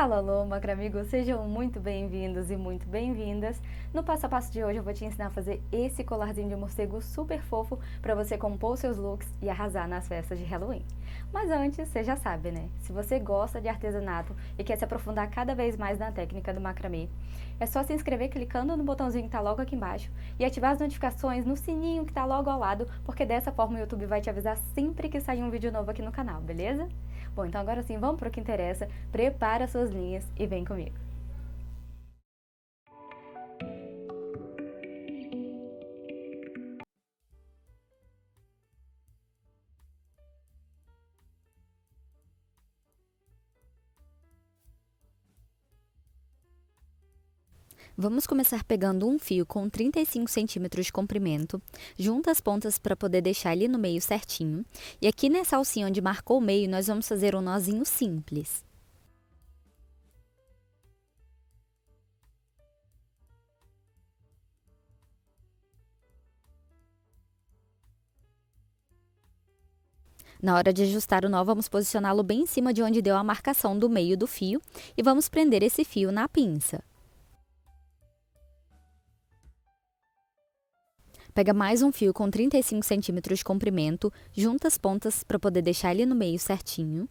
Alô, alô, macramigos, sejam muito bem-vindos e muito bem-vindas. No passo a passo de hoje eu vou te ensinar a fazer esse colarzinho de morcego super fofo para você compor seus looks e arrasar nas festas de Halloween. Mas antes, você já sabe, né? Se você gosta de artesanato e quer se aprofundar cada vez mais na técnica do macramê, é só se inscrever clicando no botãozinho que tá logo aqui embaixo e ativar as notificações no sininho que tá logo ao lado, porque dessa forma o YouTube vai te avisar sempre que sair um vídeo novo aqui no canal, beleza? Bom, então agora sim, vamos para o que interessa. Prepara suas linhas e vem comigo. Vamos começar pegando um fio com 35 centímetros de comprimento, junta as pontas para poder deixar ele no meio certinho, e aqui nessa alcinha onde marcou o meio, nós vamos fazer um nozinho simples. Na hora de ajustar o nó, vamos posicioná-lo bem em cima de onde deu a marcação do meio do fio e vamos prender esse fio na pinça. Pega mais um fio com 35 centímetros de comprimento, junta as pontas para poder deixar ele no meio certinho.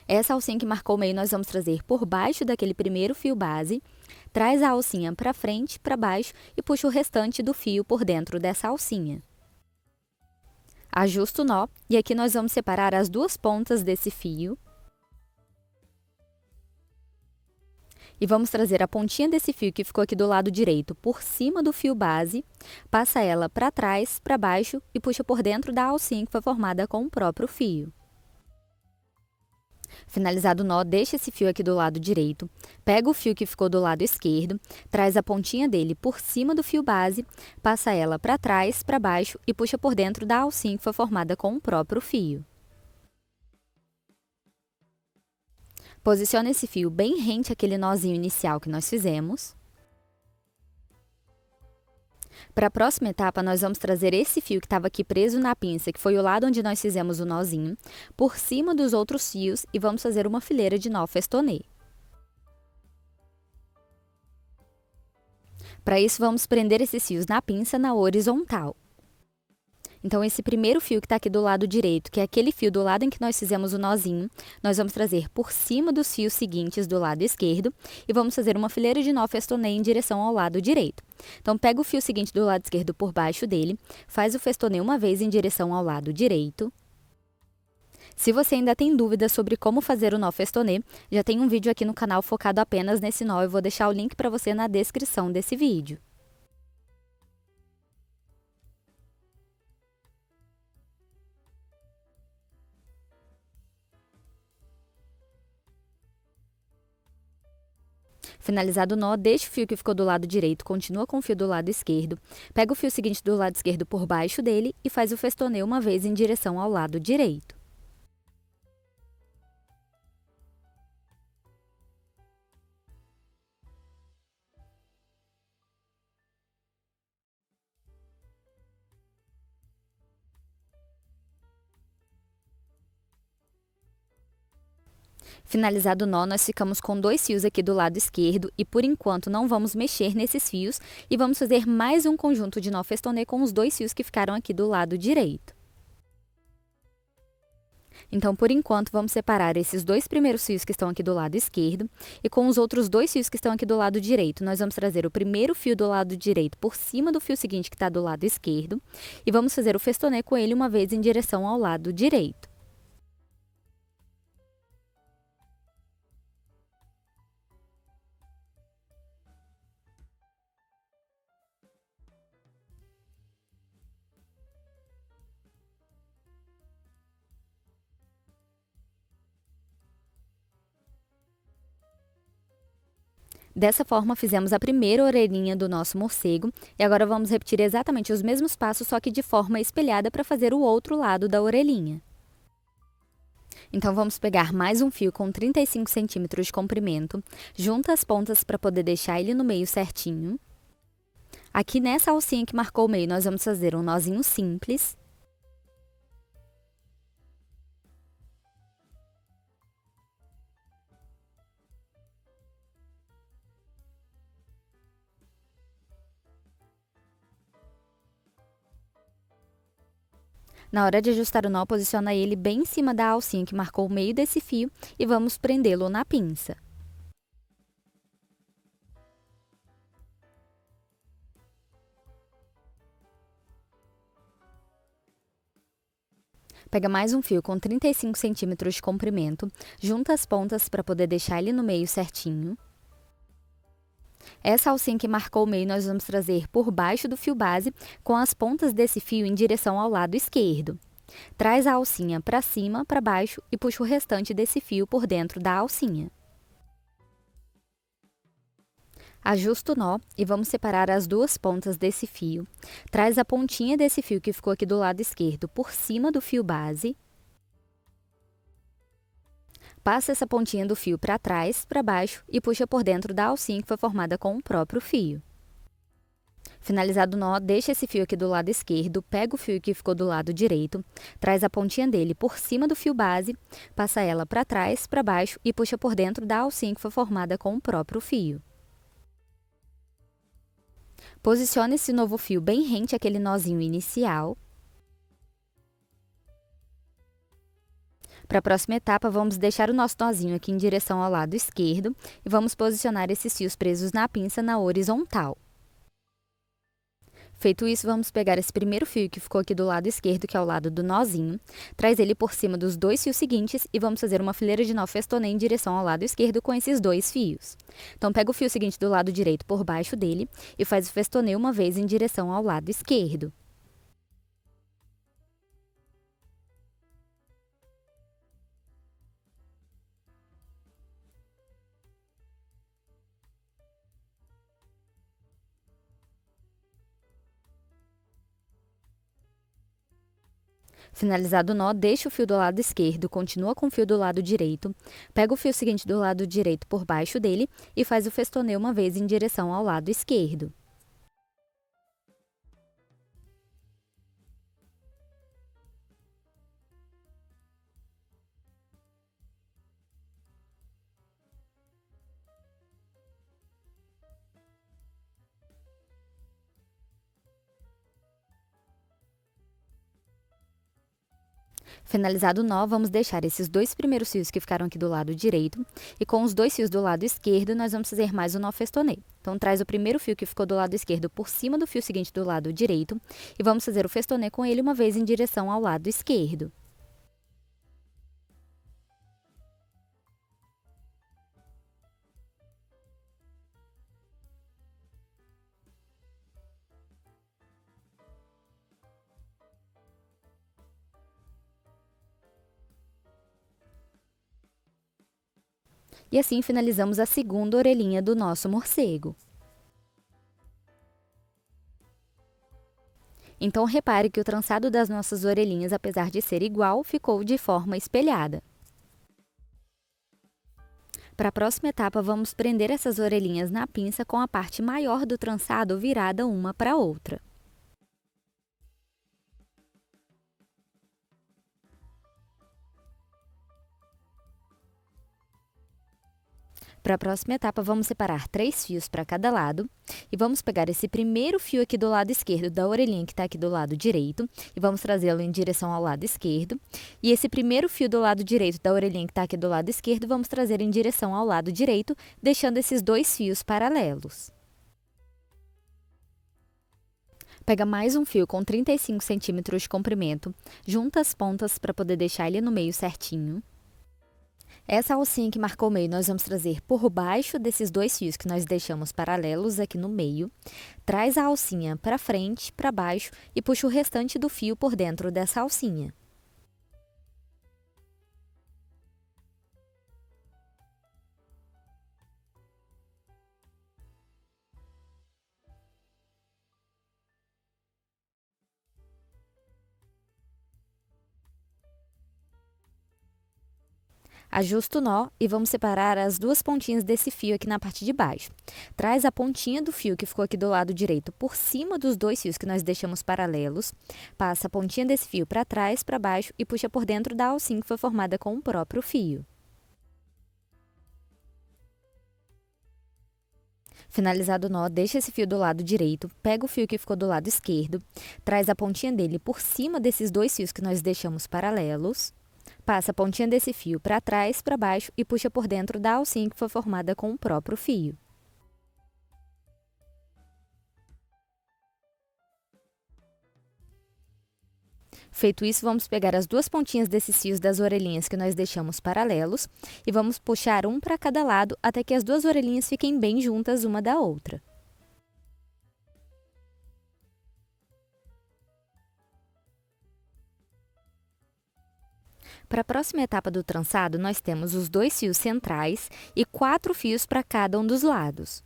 Essa alcinha que marcou o meio nós vamos trazer por baixo daquele primeiro fio base, traz a alcinha para frente, para baixo e puxa o restante do fio por dentro dessa alcinha. Ajusta o nó e aqui nós vamos separar as duas pontas desse fio. E vamos trazer a pontinha desse fio que ficou aqui do lado direito por cima do fio base, passa ela para trás, para baixo e puxa por dentro da alcinha que foi formada com o próprio fio. Finalizado o nó, deixa esse fio aqui do lado direito, pega o fio que ficou do lado esquerdo, traz a pontinha dele por cima do fio base, passa ela para trás, para baixo e puxa por dentro da alcinha que foi formada com o próprio fio. Posiciona esse fio bem rente àquele nozinho inicial que nós fizemos. Para a próxima etapa, nós vamos trazer esse fio que estava aqui preso na pinça, que foi o lado onde nós fizemos o nozinho, por cima dos outros fios e vamos fazer uma fileira de nó festonê. Para isso, vamos prender esses fios na pinça na horizontal. Então, esse primeiro fio que está aqui do lado direito, que é aquele fio do lado em que nós fizemos o nozinho, nós vamos trazer por cima dos fios seguintes do lado esquerdo e vamos fazer uma fileira de nó festonê em direção ao lado direito. Então, pega o fio seguinte do lado esquerdo por baixo dele, faz o festonê uma vez em direção ao lado direito. Se você ainda tem dúvidas sobre como fazer o nó festonê, já tem um vídeo aqui no canal focado apenas nesse nó, eu vou deixar o link para você na descrição desse vídeo. Finalizado o nó, deixa o fio que ficou do lado direito, continua com o fio do lado esquerdo, pega o fio seguinte do lado esquerdo por baixo dele e faz o festonê uma vez em direção ao lado direito. Finalizado o nó, nós ficamos com dois fios aqui do lado esquerdo e por enquanto não vamos mexer nesses fios e vamos fazer mais um conjunto de nó festonê com os dois fios que ficaram aqui do lado direito. Então, por enquanto, vamos separar esses dois primeiros fios que estão aqui do lado esquerdo e com os outros dois fios que estão aqui do lado direito, nós vamos trazer o primeiro fio do lado direito por cima do fio seguinte que está do lado esquerdo e vamos fazer o festonê com ele uma vez em direção ao lado direito. Dessa forma, fizemos a primeira orelhinha do nosso morcego e agora vamos repetir exatamente os mesmos passos, só que de forma espelhada para fazer o outro lado da orelhinha. Então, vamos pegar mais um fio com 35 centímetros de comprimento, junta as pontas para poder deixar ele no meio certinho. Aqui nessa alcinha que marcou o meio, nós vamos fazer um nozinho simples. Na hora de ajustar o nó, posiciona ele bem em cima da alcinha que marcou o meio desse fio e vamos prendê-lo na pinça. Pega mais um fio com 35 centímetros de comprimento, junta as pontas para poder deixar ele no meio certinho. Essa alcinha que marcou o meio nós vamos trazer por baixo do fio base, com as pontas desse fio em direção ao lado esquerdo. Traz a alcinha para cima, para baixo e puxa o restante desse fio por dentro da alcinha. Ajusta o nó e vamos separar as duas pontas desse fio. Traz a pontinha desse fio que ficou aqui do lado esquerdo por cima do fio base. Passa essa pontinha do fio para trás, para baixo e puxa por dentro da alcinha que foi formada com o próprio fio. Finalizado o nó, deixa esse fio aqui do lado esquerdo, pega o fio que ficou do lado direito, traz a pontinha dele por cima do fio base, passa ela para trás, para baixo e puxa por dentro da alcinha que foi formada com o próprio fio. Posicione esse novo fio bem rente àquele nozinho inicial. Para a próxima etapa, vamos deixar o nosso nozinho aqui em direção ao lado esquerdo e vamos posicionar esses fios presos na pinça na horizontal. Feito isso, vamos pegar esse primeiro fio que ficou aqui do lado esquerdo, que é o lado do nozinho, traz ele por cima dos dois fios seguintes e vamos fazer uma fileira de nó festonê em direção ao lado esquerdo com esses dois fios. Então, pega o fio seguinte do lado direito por baixo dele e faz o festonê uma vez em direção ao lado esquerdo. Finalizado o nó, deixa o fio do lado esquerdo, continua com o fio do lado direito, pega o fio seguinte do lado direito por baixo dele e faz o festonê uma vez em direção ao lado esquerdo. Finalizado o nó, vamos deixar esses dois primeiros fios que ficaram aqui do lado direito e com os dois fios do lado esquerdo nós vamos fazer mais o nó festonê. Então, traz o primeiro fio que ficou do lado esquerdo por cima do fio seguinte do lado direito e vamos fazer o festonê com ele uma vez em direção ao lado esquerdo. E assim finalizamos a segunda orelhinha do nosso morcego. Então, repare que o trançado das nossas orelhinhas, apesar de ser igual, ficou de forma espelhada. Para a próxima etapa, vamos prender essas orelhinhas na pinça com a parte maior do trançado virada uma para a outra. Para a próxima etapa, vamos separar 3 fios para cada lado e vamos pegar esse primeiro fio aqui do lado esquerdo da orelhinha que está aqui do lado direito e vamos trazê-lo em direção ao lado esquerdo. E esse primeiro fio do lado direito da orelhinha que está aqui do lado esquerdo, vamos trazer em direção ao lado direito, deixando esses dois fios paralelos. Pega mais um fio com 35 centímetros de comprimento, junta as pontas para poder deixar ele no meio certinho. Essa alcinha que marcou o meio, nós vamos trazer por baixo desses dois fios que nós deixamos paralelos aqui no meio. Traz a alcinha para frente, para baixo e puxa o restante do fio por dentro dessa alcinha. Ajusta o nó e vamos separar as duas pontinhas desse fio aqui na parte de baixo. Traz a pontinha do fio que ficou aqui do lado direito por cima dos dois fios que nós deixamos paralelos. Passa a pontinha desse fio para trás, para baixo e puxa por dentro da alcinha que foi formada com o próprio fio. Finalizado o nó, deixa esse fio do lado direito, pega o fio que ficou do lado esquerdo, traz a pontinha dele por cima desses dois fios que nós deixamos paralelos, passa a pontinha desse fio para trás, para baixo e puxa por dentro da alcinha que foi formada com o próprio fio. Feito isso, vamos pegar as duas pontinhas desses fios das orelhinhas que nós deixamos paralelos e vamos puxar um para cada lado até que as duas orelhinhas fiquem bem juntas uma da outra. Para a próxima etapa do trançado, nós temos os dois fios centrais e 4 fios para cada um dos lados.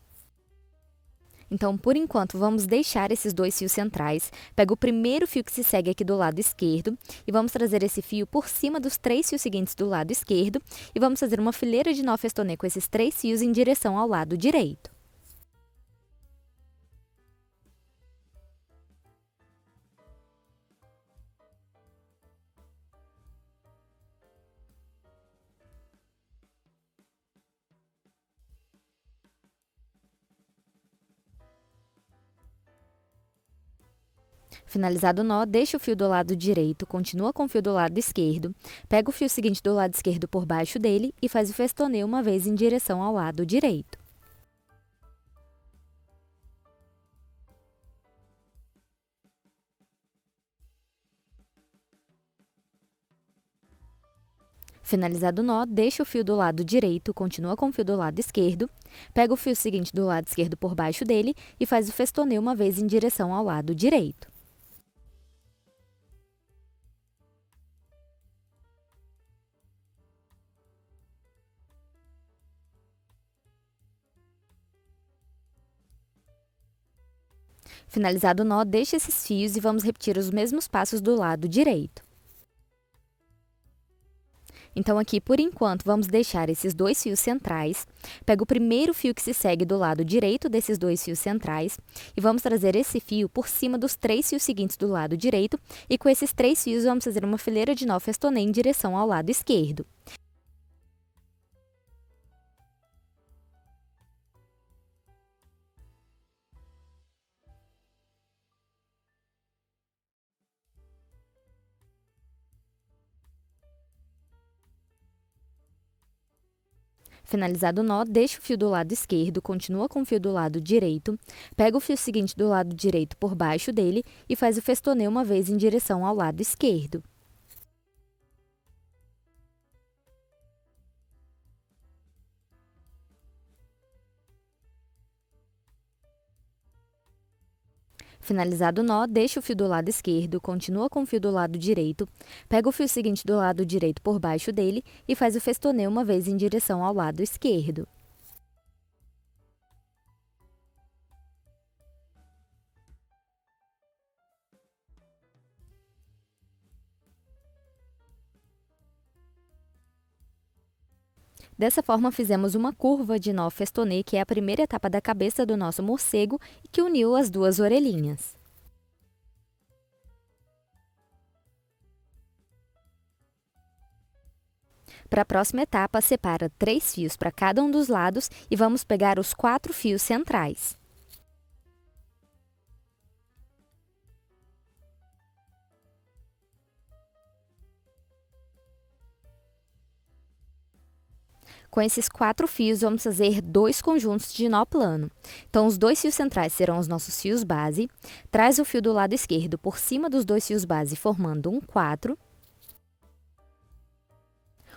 Então, por enquanto, vamos deixar esses dois fios centrais. Pega o primeiro fio que se segue aqui do lado esquerdo e vamos trazer esse fio por cima dos 3 fios seguintes do lado esquerdo e vamos fazer uma fileira de nó festonê com esses 3 fios em direção ao lado direito. Finalizado o nó, deixa o fio do lado direito, continua com o fio do lado esquerdo, pega o fio seguinte do lado esquerdo por baixo dele e faz o festonê uma vez em direção ao lado direito. Finalizado o nó, deixa o fio do lado direito, continua com o fio do lado esquerdo, pega o fio seguinte do lado esquerdo por baixo dele e faz o festonê uma vez em direção ao lado direito. Finalizado o nó, deixa esses fios e vamos repetir os mesmos passos do lado direito. Então, aqui, por enquanto, vamos deixar esses dois fios centrais. Pega o primeiro fio que se segue do lado direito desses dois fios centrais e vamos trazer esse fio por cima dos 3 fios seguintes do lado direito e com esses 3 fios vamos fazer uma fileira de nó festonê em direção ao lado esquerdo. Finalizado o nó, deixa o fio do lado esquerdo, continua com o fio do lado direito, pega o fio seguinte do lado direito por baixo dele e faz o festonê uma vez em direção ao lado esquerdo. Finalizado o nó, deixa o fio do lado esquerdo, continua com o fio do lado direito, pega o fio seguinte do lado direito por baixo dele e faz o festonê uma vez em direção ao lado esquerdo. Dessa forma, fizemos uma curva de nó festonê, que é a primeira etapa da cabeça do nosso morcego e que uniu as duas orelhinhas. Para a próxima etapa, separa 3 fios para cada um dos lados e vamos pegar os 4 fios centrais. Com esses 4 fios, vamos fazer 2 conjuntos de nó plano. Então, os 2 fios centrais serão os nossos fios base. Traz o fio do lado esquerdo por cima dos 2 fios base, formando um 4.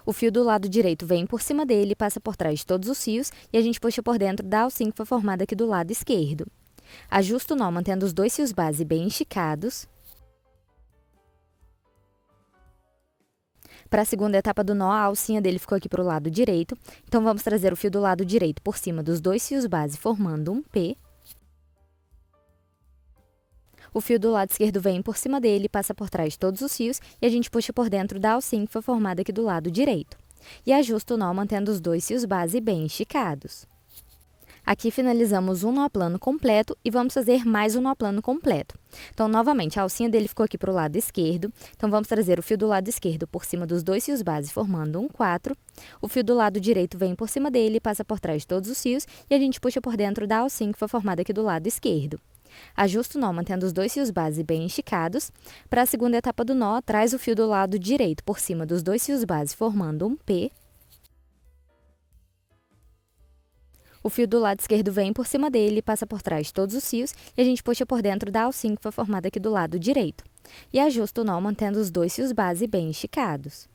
O fio do lado direito vem por cima dele, passa por trás de todos os fios e a gente puxa por dentro da alcinha que foi formada aqui do lado esquerdo. Ajusta o nó mantendo os 2 fios base bem esticados. Para a segunda etapa do nó, a alcinha dele ficou aqui para o lado direito. Então, vamos trazer o fio do lado direito por cima dos 2 fios base, formando um P. O fio do lado esquerdo vem por cima dele, passa por trás de todos os fios e a gente puxa por dentro da alcinha que foi formada aqui do lado direito. E ajusta o nó mantendo os 2 fios base bem esticados. Aqui finalizamos um nó plano completo e vamos fazer mais um nó plano completo. Então, novamente, a alcinha dele ficou aqui para o lado esquerdo. Então, vamos trazer o fio do lado esquerdo por cima dos dois fios base, formando um 4. O fio do lado direito vem por cima dele, passa por trás de todos os fios e a gente puxa por dentro da alcinha que foi formada aqui do lado esquerdo. Ajusta o nó mantendo os dois fios base bem esticados. Para a segunda etapa do nó, traz o fio do lado direito por cima dos dois fios base, formando um P. O fio do lado esquerdo vem por cima dele, passa por trás de todos os fios e a gente puxa por dentro da alcinha que foi formada aqui do lado direito. E ajusta o nó mantendo os dois fios base bem esticados.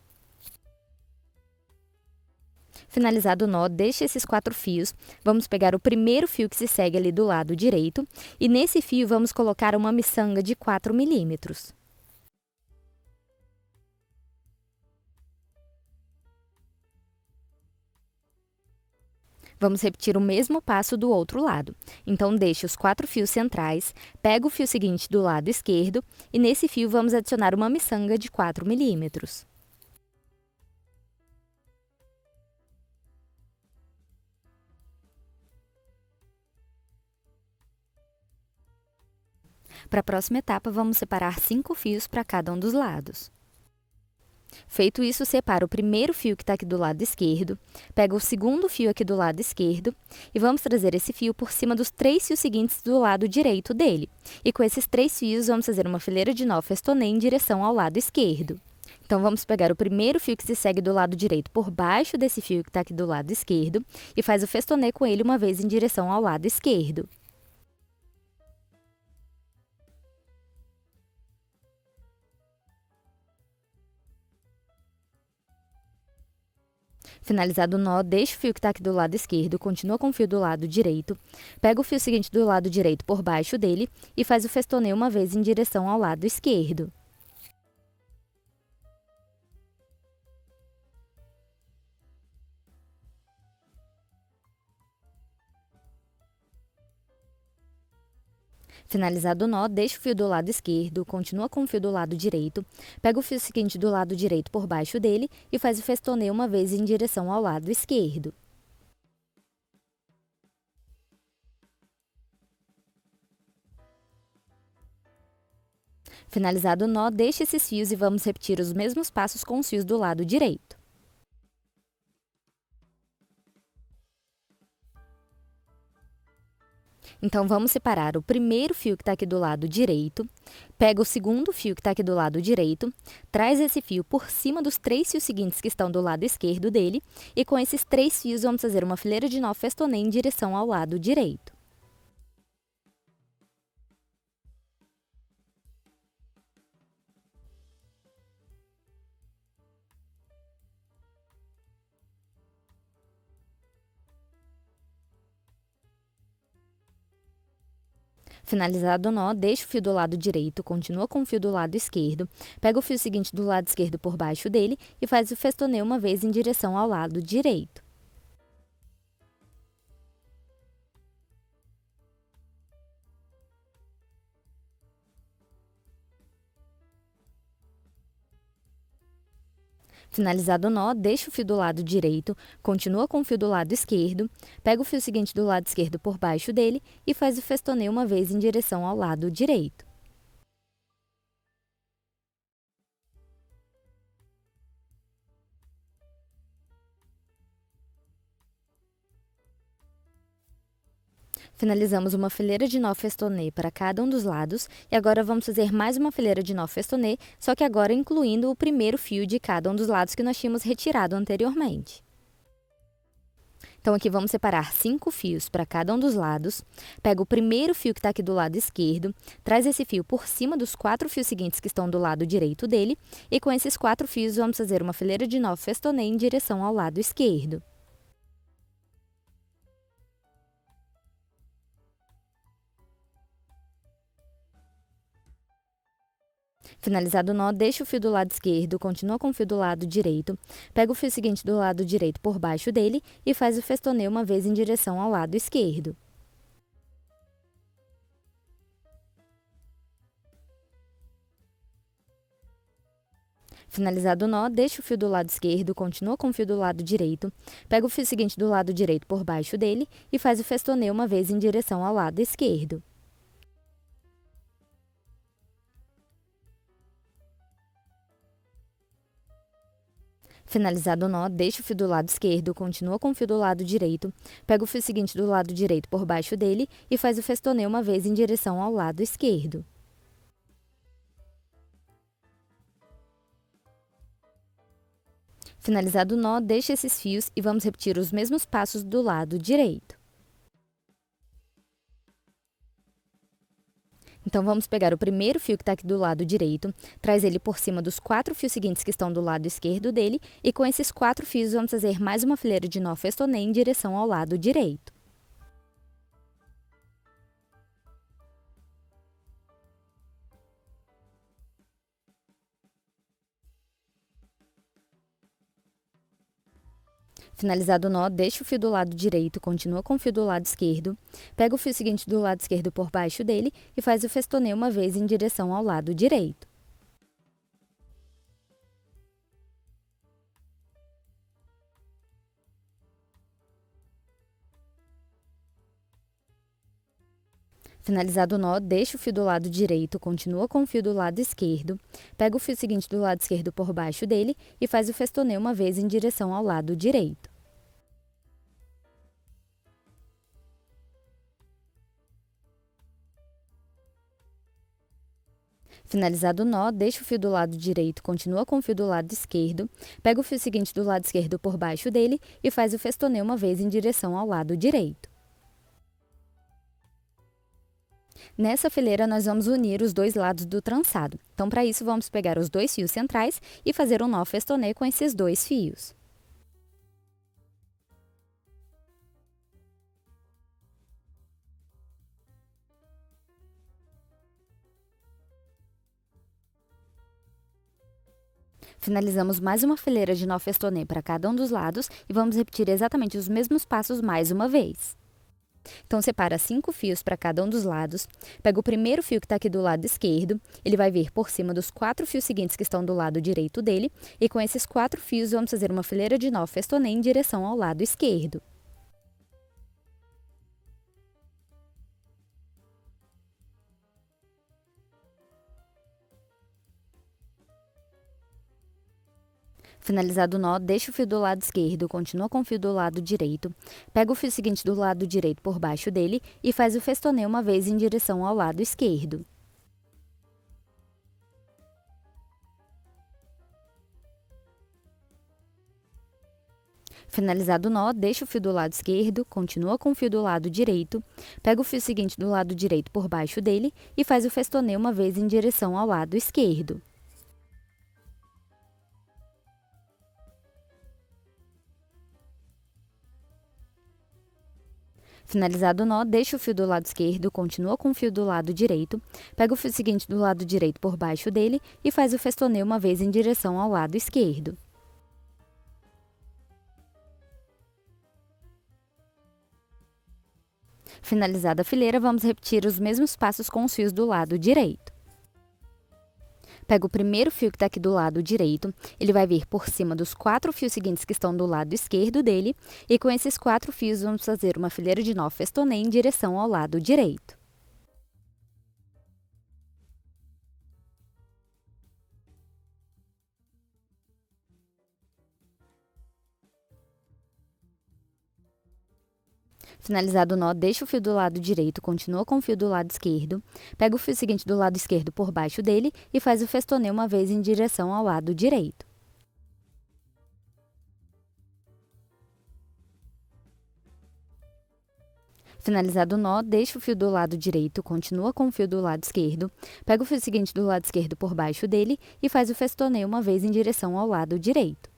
Finalizado o nó, deixa esses 4 fios, vamos pegar o primeiro fio que se segue ali do lado direito e nesse fio vamos colocar uma miçanga de 4 milímetros. Vamos repetir o mesmo passo do outro lado. Então, deixe os 4 fios centrais, pega o fio seguinte do lado esquerdo e nesse fio vamos adicionar uma miçanga de 4 milímetros. Para a próxima etapa, vamos separar 5 fios para cada um dos lados. Feito isso, separa o primeiro fio que está aqui do lado esquerdo, pega o segundo fio aqui do lado esquerdo e vamos trazer esse fio por cima dos 3 fios seguintes do lado direito dele. E com esses 3 fios, vamos fazer uma fileira de nó festonê em direção ao lado esquerdo. Então, vamos pegar o primeiro fio que se segue do lado direito por baixo desse fio que está aqui do lado esquerdo e faz o festonê com ele uma vez em direção ao lado esquerdo. Finalizado o nó, deixa o fio que está aqui do lado esquerdo, continua com o fio do lado direito, pega o fio seguinte do lado direito por baixo dele e faz o festonê uma vez em direção ao lado esquerdo. Finalizado o nó, deixa o fio do lado esquerdo, continua com o fio do lado direito, pega o fio seguinte do lado direito por baixo dele e faz o festonê uma vez em direção ao lado esquerdo. Finalizado o nó, deixa esses fios e vamos repetir os mesmos passos com os fios do lado direito. Então, vamos separar o primeiro fio que está aqui do lado direito, pega o segundo fio que está aqui do lado direito, traz esse fio por cima dos 3 fios seguintes que estão do lado esquerdo dele, e com esses 3 fios vamos fazer uma fileira de nó festonê em direção ao lado direito. Finalizado o nó, deixa o fio do lado direito, continua com o fio do lado esquerdo, pega o fio seguinte do lado esquerdo por baixo dele e faz o festonê uma vez em direção ao lado direito. Finalizado o nó, deixa o fio do lado direito, continua com o fio do lado esquerdo, pega o fio seguinte do lado esquerdo por baixo dele e faz o festonê uma vez em direção ao lado direito. Finalizamos uma fileira de nó festonê para cada um dos lados e agora vamos fazer mais uma fileira de nó festonê, só que agora incluindo o primeiro fio de cada um dos lados que nós tínhamos retirado anteriormente. Então, aqui vamos separar 5 fios para cada um dos lados, pega o primeiro fio que está aqui do lado esquerdo, traz esse fio por cima dos 4 fios seguintes que estão do lado direito dele e com esses 4 fios vamos fazer uma fileira de nó festonê em direção ao lado esquerdo. Finalizado o nó, deixa o fio do lado esquerdo, continua com o fio do lado direito, pega o fio seguinte do lado direito por baixo dele e faz o festonê uma vez em direção ao lado esquerdo. Finalizado o nó, deixa o fio do lado esquerdo, continua com o fio do lado direito, pega o fio seguinte do lado direito por baixo dele e faz o festoneio uma vez em direção ao lado esquerdo. Finalizado o nó, deixa o fio do lado esquerdo, continua com o fio do lado direito, pega o fio seguinte do lado direito por baixo dele e faz o festoneio uma vez em direção ao lado esquerdo. Finalizado o nó, deixa esses fios e vamos repetir os mesmos passos do lado direito. Então, vamos pegar o primeiro fio que está aqui do lado direito, traz ele por cima dos 4 fios seguintes que estão do lado esquerdo dele, e com esses 4 fios vamos fazer mais uma fileira de nó festonê em direção ao lado direito. Finalizado o nó, deixa o fio do lado direito, continua com o fio do lado esquerdo, pega o fio seguinte do lado esquerdo por baixo dele e faz o festoneio uma vez em direção ao lado direito. Finalizado o nó, deixa o fio do lado direito, continua com o fio do lado esquerdo, pega o fio seguinte do lado esquerdo por baixo dele e faz o festoneio uma vez em direção ao lado direito. Finalizado o nó, deixa o fio do lado direito, continua com o fio do lado esquerdo, pega o fio seguinte do lado esquerdo por baixo dele e faz o festoneio uma vez em direção ao lado direito. Nessa fileira, nós vamos unir os dois lados do trançado. Então, para isso, vamos pegar os 2 fios centrais e fazer um nó festonê com esses 2 fios. Finalizamos mais uma fileira de nó festonê para cada um dos lados e vamos repetir exatamente os mesmos passos mais uma vez. Então, separa 5 fios para cada um dos lados, pega o primeiro fio que está aqui do lado esquerdo, ele vai vir por cima dos 4 fios seguintes que estão do lado direito dele, e com esses 4 fios vamos fazer uma fileira de nó festonê em direção ao lado esquerdo. Finalizado o nó, deixa o fio do lado esquerdo, continua com o fio do lado direito, pega o fio seguinte do lado direito por baixo dele e faz o festoneio uma vez em direção ao lado esquerdo. Finalizado o nó, deixa o fio do lado esquerdo, continua com o fio do lado direito, pega o fio seguinte do lado direito por baixo dele e faz o festoneio uma vez em direção ao lado esquerdo. Finalizado o nó, deixa o fio do lado esquerdo, continua com o fio do lado direito, pega o fio seguinte do lado direito por baixo dele e faz o festoneio uma vez em direção ao lado esquerdo. Finalizada a fileira, vamos repetir os mesmos passos com os fios do lado direito. Pega o primeiro fio que está aqui do lado direito, ele vai vir por cima dos 4 fios seguintes que estão do lado esquerdo dele, e com esses 4 fios vamos fazer uma fileira de nó festonê em direção ao lado direito. Finalizado o nó, deixa o fio do lado direito, continua com o fio do lado esquerdo, pega o fio seguinte do lado esquerdo por baixo dele e faz o festoneio uma vez em direção ao lado direito. Finalizado o nó, deixa o fio do lado direito, continua com o fio do lado esquerdo, pega o fio seguinte do lado esquerdo por baixo dele e faz o festoneio uma vez em direção ao lado direito.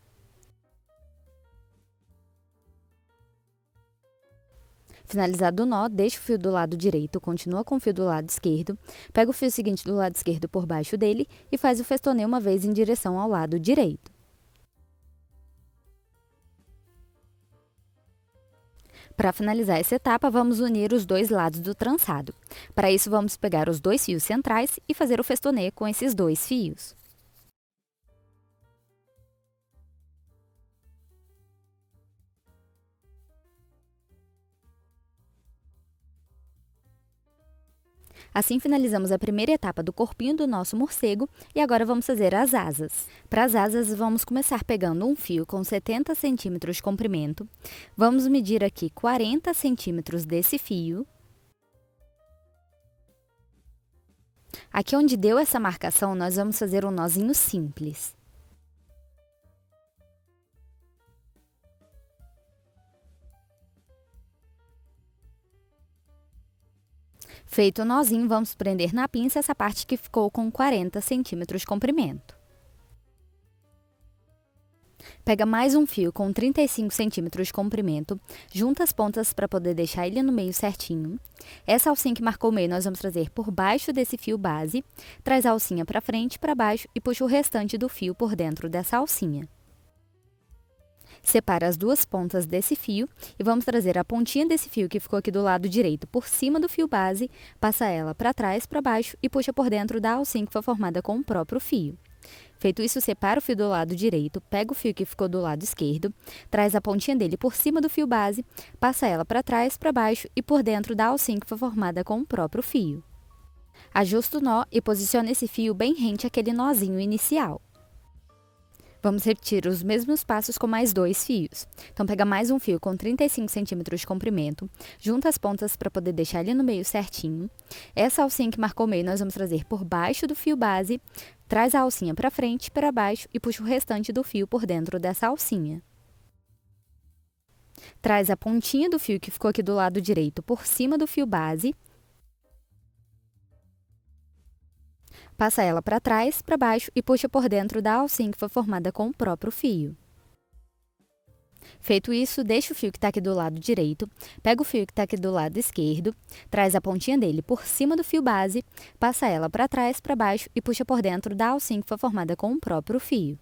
Finalizado o nó, deixa o fio do lado direito, continua com o fio do lado esquerdo, pega o fio seguinte do lado esquerdo por baixo dele e faz o festoneio uma vez em direção ao lado direito. Para finalizar essa etapa, vamos unir os dois lados do trançado. Para isso, vamos pegar os 2 fios centrais e fazer o festoneio com esses 2 fios. Assim finalizamos a primeira etapa do corpinho do nosso morcego e agora vamos fazer as asas. Para as asas, vamos começar pegando um fio com 70 centímetros de comprimento. Vamos medir aqui 40 centímetros desse fio. Aqui onde deu essa marcação, nós vamos fazer um nozinho simples. Feito o nozinho, vamos prender na pinça essa parte que ficou com 40 centímetros de comprimento. Pega mais um fio com 35 centímetros de comprimento, junta as pontas para poder deixar ele no meio certinho. Essa alcinha que marcou o meio nós vamos trazer por baixo desse fio base, traz a alcinha para frente e para baixo e puxa o restante do fio por dentro dessa alcinha. Separa as duas pontas desse fio e vamos trazer a pontinha desse fio que ficou aqui do lado direito por cima do fio base, passa ela para trás, para baixo e puxa por dentro da alcinha que foi formada com o próprio fio. Feito isso, separa o fio do lado direito, pega o fio que ficou do lado esquerdo, traz a pontinha dele por cima do fio base, passa ela para trás, para baixo e por dentro da alcinha que foi formada com o próprio fio. Ajusta o nó e posiciona esse fio bem rente àquele nozinho inicial. Vamos repetir os mesmos passos com mais 2 fios. Então, pega mais um fio com 35 centímetros de comprimento, junta as pontas para poder deixar ele no meio certinho. Essa alcinha que marcou o meio, nós vamos trazer por baixo do fio base, traz a alcinha para frente, para baixo e puxa o restante do fio por dentro dessa alcinha. Traz a pontinha do fio que ficou aqui do lado direito por cima do fio base. Passa ela para trás, para baixo e puxa por dentro da alcinha que foi formada com o próprio fio. Feito isso, deixa o fio que está aqui do lado direito, pega o fio que está aqui do lado esquerdo, traz a pontinha dele por cima do fio base, passa ela para trás, para baixo e puxa por dentro da alcinha que foi formada com o próprio fio.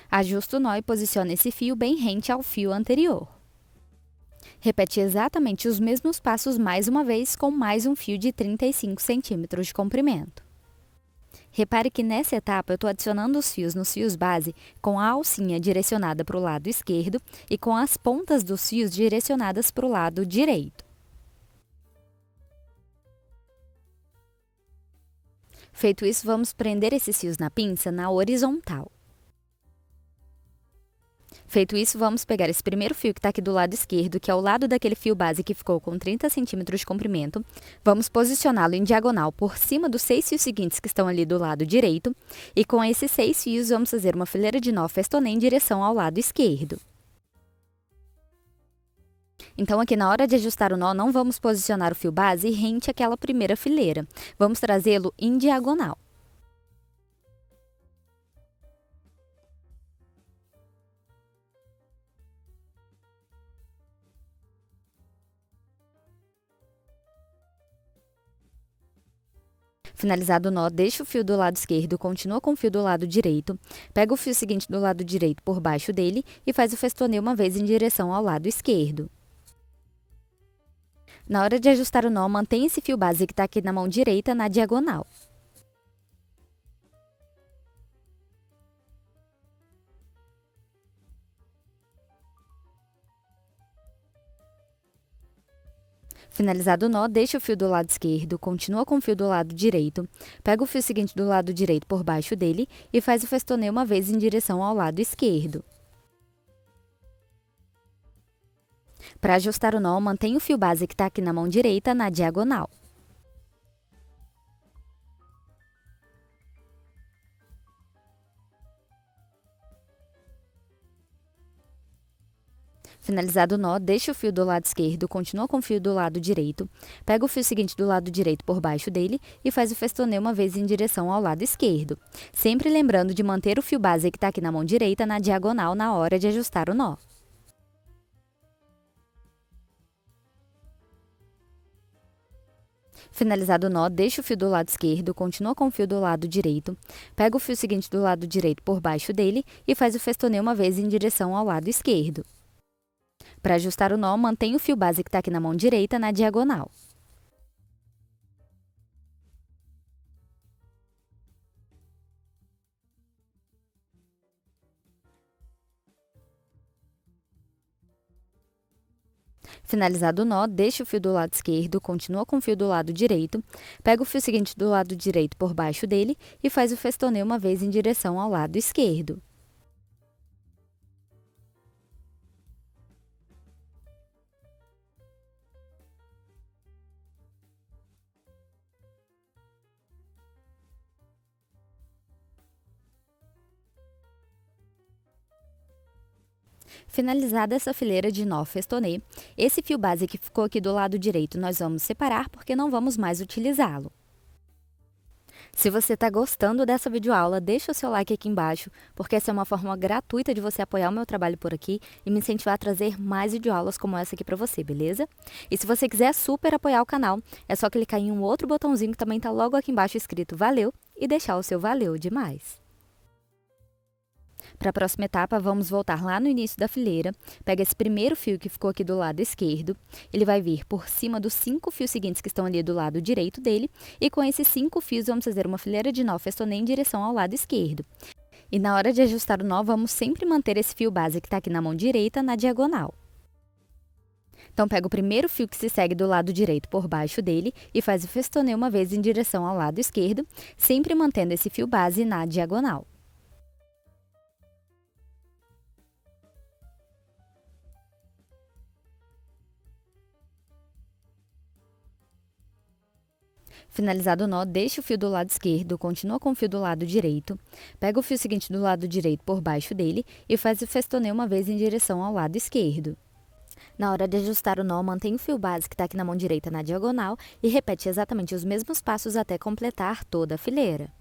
Ajusta o nó e posiciona esse fio bem rente ao fio anterior. Repete exatamente os mesmos passos mais uma vez com mais um fio de 35 centímetros de comprimento. Repare que nessa etapa eu estou adicionando os fios nos fios base com a alcinha direcionada para o lado esquerdo e com as pontas dos fios direcionadas para o lado direito. Feito isso, vamos prender esses fios na pinça na horizontal. Feito isso, vamos pegar esse primeiro fio que está aqui do lado esquerdo, que é o lado daquele fio base que ficou com 30 centímetros de comprimento. Vamos posicioná-lo em diagonal por cima dos 6 fios seguintes que estão ali do lado direito. E com esses 6 fios, vamos fazer uma fileira de nó festonê em direção ao lado esquerdo. Então, aqui na hora de ajustar o nó, não vamos posicionar o fio base rente àquela primeira fileira. Vamos trazê-lo em diagonal. Finalizado o nó, deixa o fio do lado esquerdo, continua com o fio do lado direito, pega o fio seguinte do lado direito por baixo dele e faz o festonê uma vez em direção ao lado esquerdo. Na hora de ajustar o nó, mantenha esse fio base que está aqui na mão direita na diagonal. Finalizado o nó, deixa o fio do lado esquerdo, continua com o fio do lado direito, pega o fio seguinte do lado direito por baixo dele e faz o festonê uma vez em direção ao lado esquerdo. Para ajustar o nó, mantenha o fio base que está aqui na mão direita na diagonal. Finalizado o nó, deixa o fio do lado esquerdo, continua com o fio do lado direito, pega o fio seguinte do lado direito por baixo dele e faz o festonê uma vez em direção ao lado esquerdo. Sempre lembrando de manter o fio base que está aqui na mão direita na diagonal na hora de ajustar o nó. Finalizado o nó, deixa o fio do lado esquerdo, continua com o fio do lado direito, pega o fio seguinte do lado direito por baixo dele e faz o festonê uma vez em direção ao lado esquerdo. Para ajustar o nó, mantenha o fio base que está aqui na mão direita na diagonal. Finalizado o nó, deixa o fio do lado esquerdo, continua com o fio do lado direito, pega o fio seguinte do lado direito por baixo dele e faz o festoneio uma vez em direção ao lado esquerdo. Finalizada essa fileira de nó festonê, esse fio base que ficou aqui do lado direito nós vamos separar porque não vamos mais utilizá-lo. Se você está gostando dessa videoaula, deixa o seu like aqui embaixo, porque essa é uma forma gratuita de você apoiar o meu trabalho por aqui e me incentivar a trazer mais videoaulas como essa aqui para você, beleza? E se você quiser super apoiar o canal, é só clicar em um outro botãozinho que também está logo aqui embaixo escrito Valeu e deixar o seu valeu demais. Para a próxima etapa, vamos voltar lá no início da fileira, pega esse primeiro fio que ficou aqui do lado esquerdo, ele vai vir por cima dos 5 fios seguintes que estão ali do lado direito dele, e com esses 5 fios vamos fazer uma fileira de nó festonê em direção ao lado esquerdo. E na hora de ajustar o nó, vamos sempre manter esse fio base que está aqui na mão direita na diagonal. Então, pega o primeiro fio que se segue do lado direito por baixo dele e faz o festonê uma vez em direção ao lado esquerdo, sempre mantendo esse fio base na diagonal. Finalizado o nó, deixa o fio do lado esquerdo, continua com o fio do lado direito, pega o fio seguinte do lado direito por baixo dele e faz o festoneio uma vez em direção ao lado esquerdo. Na hora de ajustar o nó, mantém o fio base que está aqui na mão direita na diagonal e repete exatamente os mesmos passos até completar toda a fileira.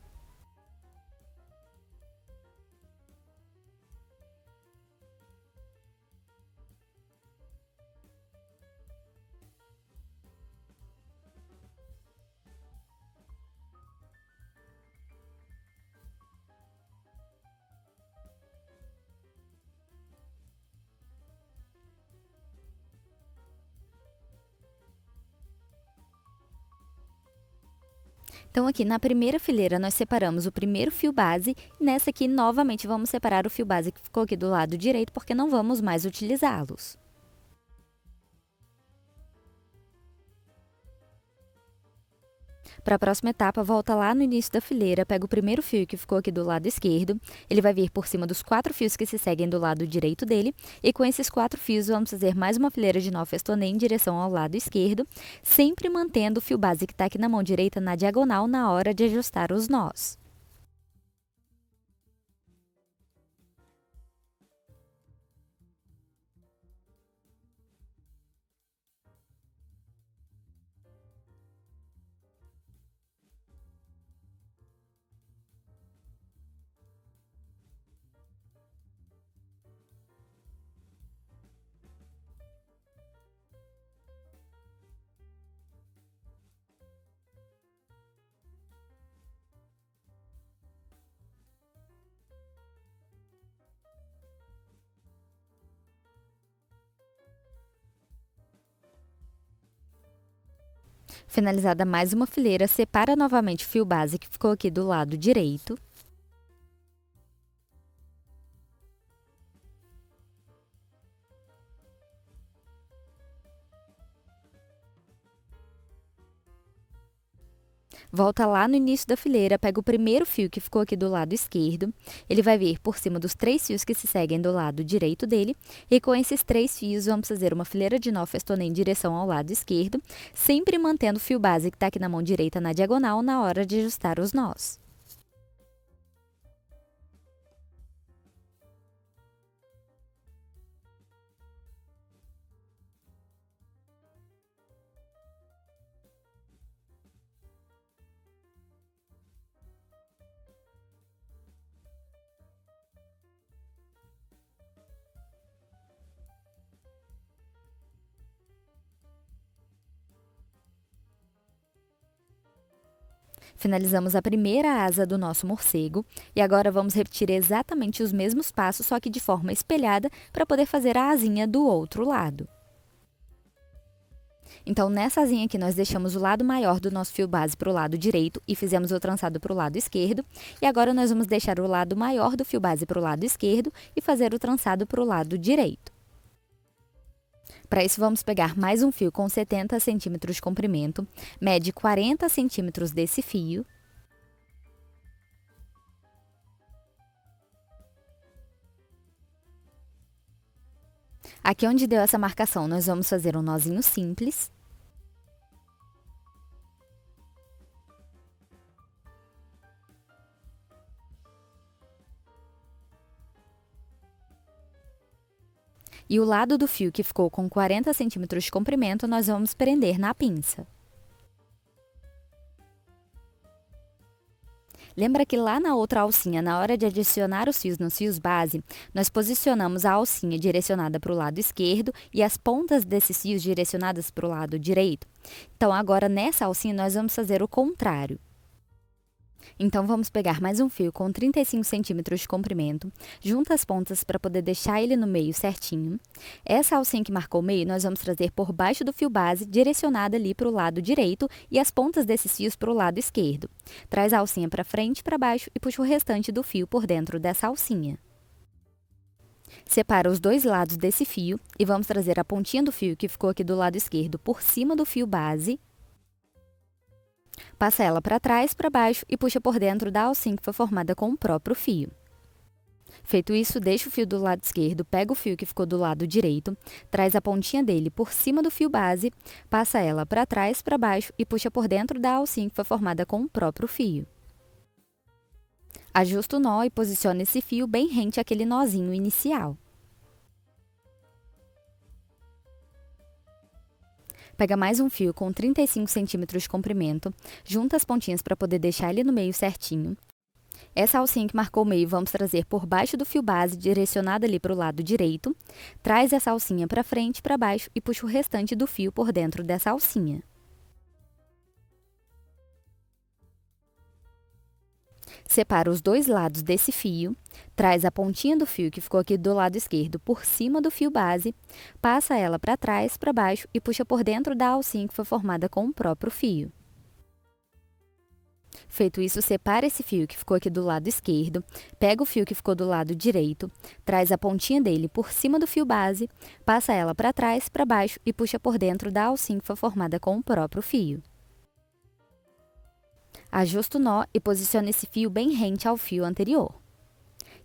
Então, aqui na primeira fileira, nós separamos o primeiro fio base, e nessa aqui, novamente, vamos separar o fio base que ficou aqui do lado direito, porque não vamos mais utilizá-los. Para a próxima etapa, volta lá no início da fileira, pega o primeiro fio que ficou aqui do lado esquerdo, ele vai vir por cima dos 4 fios que se seguem do lado direito dele, e com esses 4 fios vamos fazer mais uma fileira de nó festonê em direção ao lado esquerdo, sempre mantendo o fio base que está aqui na mão direita na diagonal na hora de ajustar os nós. Finalizada mais uma fileira, separa novamente o fio base que ficou aqui do lado direito. Volta lá no início da fileira, pega o primeiro fio que ficou aqui do lado esquerdo, ele vai vir por cima dos 3 fios que se seguem do lado direito dele, e com esses 3 fios vamos fazer uma fileira de nó festonê em direção ao lado esquerdo, sempre mantendo o fio base que está aqui na mão direita na diagonal na hora de ajustar os nós. Finalizamos a primeira asa do nosso morcego e agora vamos repetir exatamente os mesmos passos, só que de forma espelhada, para poder fazer a asinha do outro lado. Então, nessa asinha aqui, nós deixamos o lado maior do nosso fio base para o lado direito e fizemos o trançado para o lado esquerdo. E agora, nós vamos deixar o lado maior do fio base para o lado esquerdo e fazer o trançado para o lado direito. Para isso, vamos pegar mais um fio com 70 centímetros de comprimento, mede 40 centímetros desse fio. Aqui onde deu essa marcação, nós vamos fazer um nozinho simples. E o lado do fio que ficou com 40 centímetros de comprimento, nós vamos prender na pinça. Lembra que lá na outra alcinha, na hora de adicionar os fios nos fios base, nós posicionamos a alcinha direcionada para o lado esquerdo e as pontas desses fios direcionadas para o lado direito? Então, agora nessa alcinha, nós vamos fazer o contrário. Então, vamos pegar mais um fio com 35 centímetros de comprimento, junta as pontas para poder deixar ele no meio certinho. Essa alcinha que marcou o meio, nós vamos trazer por baixo do fio base, direcionada ali para o lado direito e as pontas desses fios para o lado esquerdo. Traz a alcinha para frente e para baixo e puxa o restante do fio por dentro dessa alcinha. Separa os dois lados desse fio e vamos trazer a pontinha do fio que ficou aqui do lado esquerdo por cima do fio base. Passa ela para trás, para baixo e puxa por dentro da alcinha que foi formada com o próprio fio. Feito isso, deixa o fio do lado esquerdo, pega o fio que ficou do lado direito, traz a pontinha dele por cima do fio base, passa ela para trás, para baixo e puxa por dentro da alcinha que foi formada com o próprio fio. Ajusta o nó e posiciona esse fio bem rente àquele nozinho inicial. Pega mais um fio com 35 centímetros de comprimento, junta as pontinhas para poder deixar ele no meio certinho. Essa alcinha que marcou o meio, vamos trazer por baixo do fio base, direcionada ali para o lado direito. Traz essa alcinha para frente e para baixo e puxa o restante do fio por dentro dessa alcinha. Separa os dois lados desse fio, traz a pontinha do fio que ficou aqui do lado esquerdo por cima do fio base, passa ela para trás, para baixo e puxa por dentro da alcinha que foi formada com o próprio fio. Feito isso, separa esse fio que ficou aqui do lado esquerdo, pega o fio que ficou do lado direito, traz a pontinha dele por cima do fio base, passa ela para trás, para baixo e puxa por dentro da alcinha que foi formada com o próprio fio. Ajusta o nó e posiciona esse fio bem rente ao fio anterior.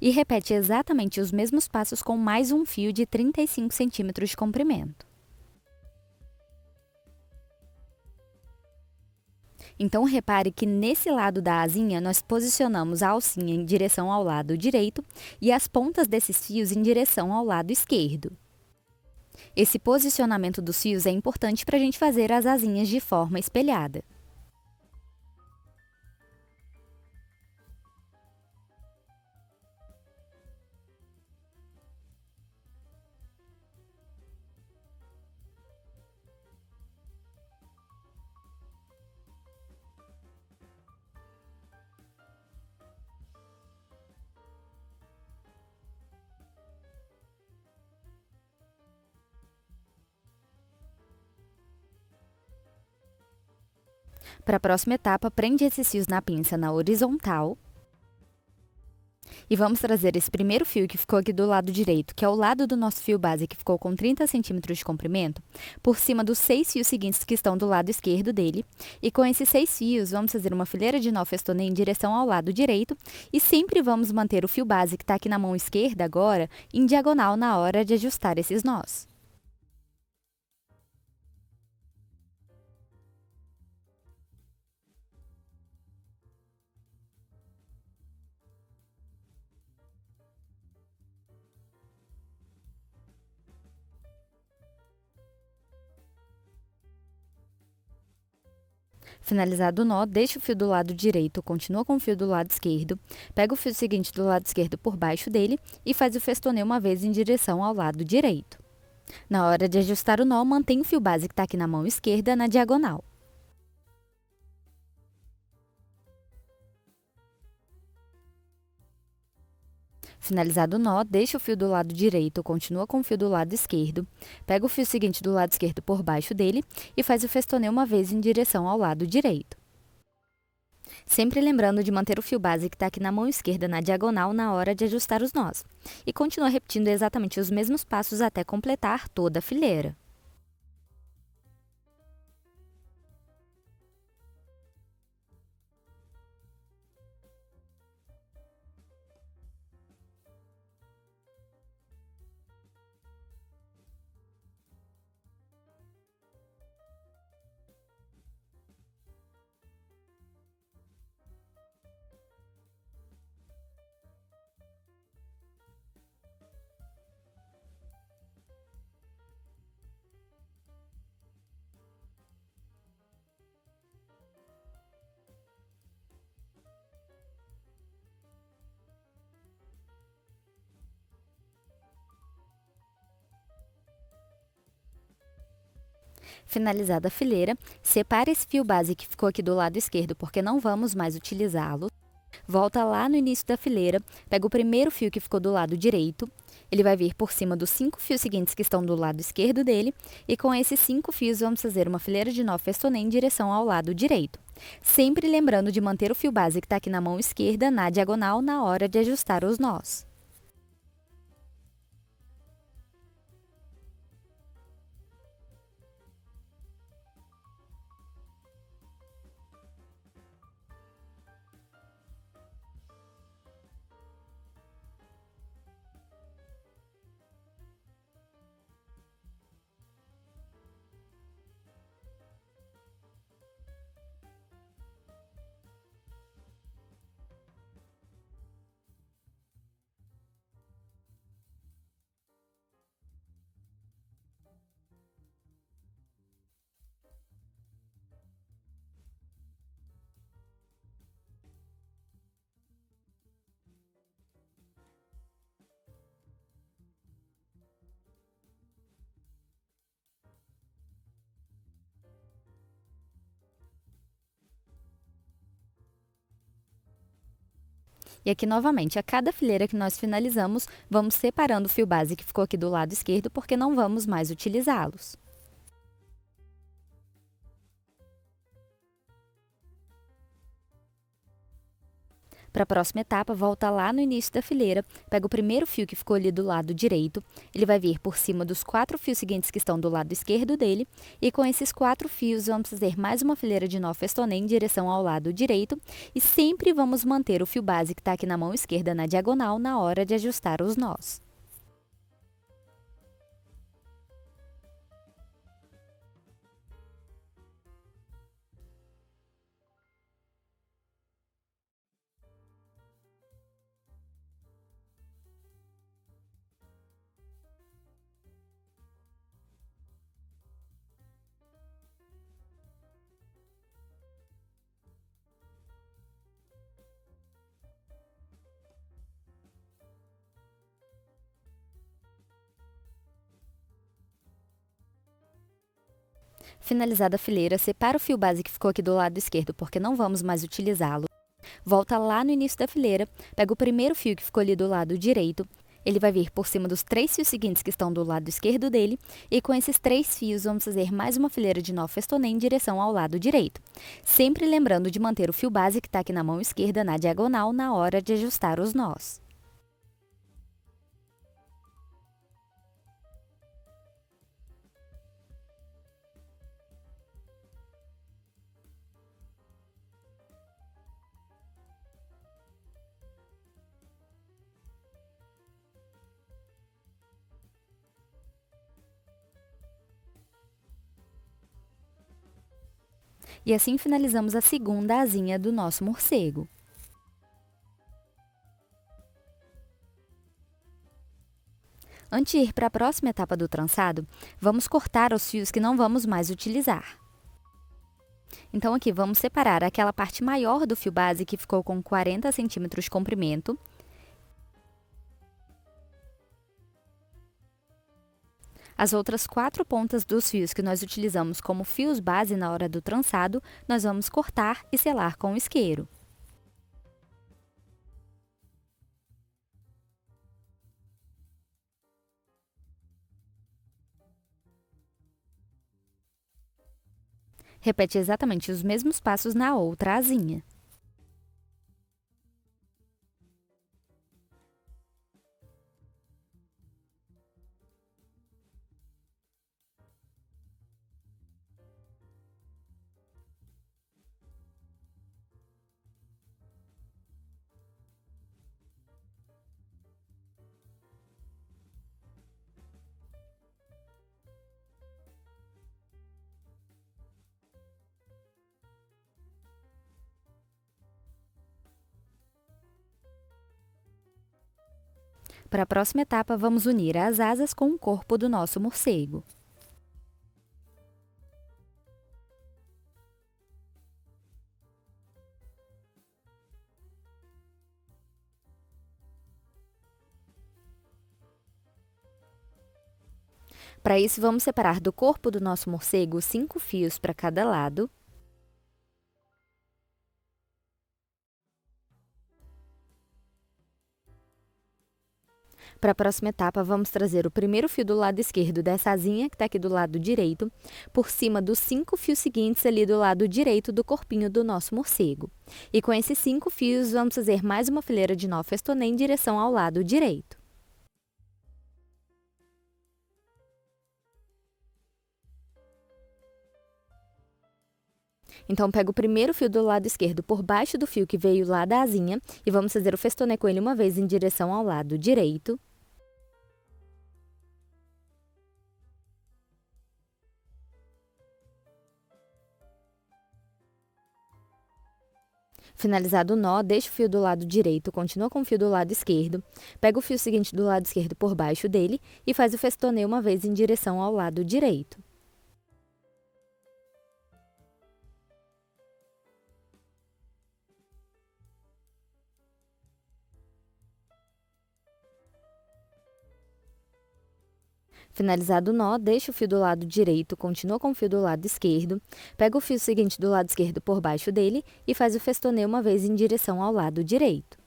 E repete exatamente os mesmos passos com mais um fio de 35 centímetros de comprimento. Então, repare que nesse lado da asinha, nós posicionamos a alcinha em direção ao lado direito e as pontas desses fios em direção ao lado esquerdo. Esse posicionamento dos fios é importante para a gente fazer as asinhas de forma espelhada. Para a próxima etapa, prende esses fios na pinça na horizontal. E vamos trazer esse primeiro fio que ficou aqui do lado direito, que é o lado do nosso fio base, que ficou com 30 centímetros de comprimento, por cima dos 6 fios seguintes que estão do lado esquerdo dele. E com esses 6 fios, vamos fazer uma fileira de nó festonê em direção ao lado direito. E sempre vamos manter o fio base, que está aqui na mão esquerda agora, em diagonal na hora de ajustar esses nós. Finalizado o nó, deixa o fio do lado direito, continua com o fio do lado esquerdo, pega o fio seguinte do lado esquerdo por baixo dele e faz o festonê uma vez em direção ao lado direito. Na hora de ajustar o nó, mantém o fio base que está aqui na mão esquerda na diagonal. Finalizado o nó, deixa o fio do lado direito, continua com o fio do lado esquerdo, pega o fio seguinte do lado esquerdo por baixo dele e faz o festonê uma vez em direção ao lado direito. Sempre lembrando de manter o fio base que está aqui na mão esquerda na diagonal na hora de ajustar os nós. E continua repetindo exatamente os mesmos passos até completar toda a fileira. Finalizada a fileira, separe esse fio base que ficou aqui do lado esquerdo, porque não vamos mais utilizá-lo. Volta lá no início da fileira, pega o primeiro fio que ficou do lado direito, ele vai vir por cima dos 5 fios seguintes que estão do lado esquerdo dele, e com esses 5 fios vamos fazer uma fileira de nó festonê em direção ao lado direito. Sempre lembrando de manter o fio base que está aqui na mão esquerda na diagonal na hora de ajustar os nós. E aqui novamente, a cada fileira que nós finalizamos, vamos separando o fio base que ficou aqui do lado esquerdo, porque não vamos mais utilizá-los. Para a próxima etapa, volta lá no início da fileira, pega o primeiro fio que ficou ali do lado direito, ele vai vir por cima dos 4 fios seguintes que estão do lado esquerdo dele, e com esses 4 fios vamos fazer mais uma fileira de nó festonê em direção ao lado direito, e sempre vamos manter o fio base que está aqui na mão esquerda na diagonal na hora de ajustar os nós. Finalizada a fileira, separa o fio base que ficou aqui do lado esquerdo, porque não vamos mais utilizá-lo. Volta lá no início da fileira, pega o primeiro fio que ficou ali do lado direito, ele vai vir por cima dos 3 fios seguintes que estão do lado esquerdo dele, e com esses 3 fios vamos fazer mais uma fileira de nó festonê em direção ao lado direito. Sempre lembrando de manter o fio base que está aqui na mão esquerda na diagonal na hora de ajustar os nós. E assim finalizamos a segunda asinha do nosso morcego. Antes de ir para a próxima etapa do trançado, vamos cortar os fios que não vamos mais utilizar. Então aqui vamos separar aquela parte maior do fio base que ficou com 40 centímetros de comprimento. As outras 4 pontas dos fios que nós utilizamos como fios base na hora do trançado, nós vamos cortar e selar com o isqueiro. Repete exatamente os mesmos passos na outra asinha. Para a próxima etapa, vamos unir as asas com o corpo do nosso morcego. Para isso, vamos separar do corpo do nosso morcego 5 fios para cada lado. Para a próxima etapa, vamos trazer o primeiro fio do lado esquerdo dessa asinha, que está aqui do lado direito, por cima dos 5 fios seguintes ali do lado direito do corpinho do nosso morcego. E com esses 5 fios, vamos fazer mais uma fileira de nó festonê em direção ao lado direito. Então, pega o primeiro fio do lado esquerdo por baixo do fio que veio lá da asinha e vamos fazer o festonê com ele uma vez em direção ao lado direito. Finalizado o nó, deixa o fio do lado direito, continua com o fio do lado esquerdo, pega o fio seguinte do lado esquerdo por baixo dele e faz o festonê uma vez em direção ao lado direito. Finalizado o nó, deixa o fio do lado direito, continua com o fio do lado esquerdo, pega o fio seguinte do lado esquerdo por baixo dele e faz o festonê uma vez em direção ao lado direito.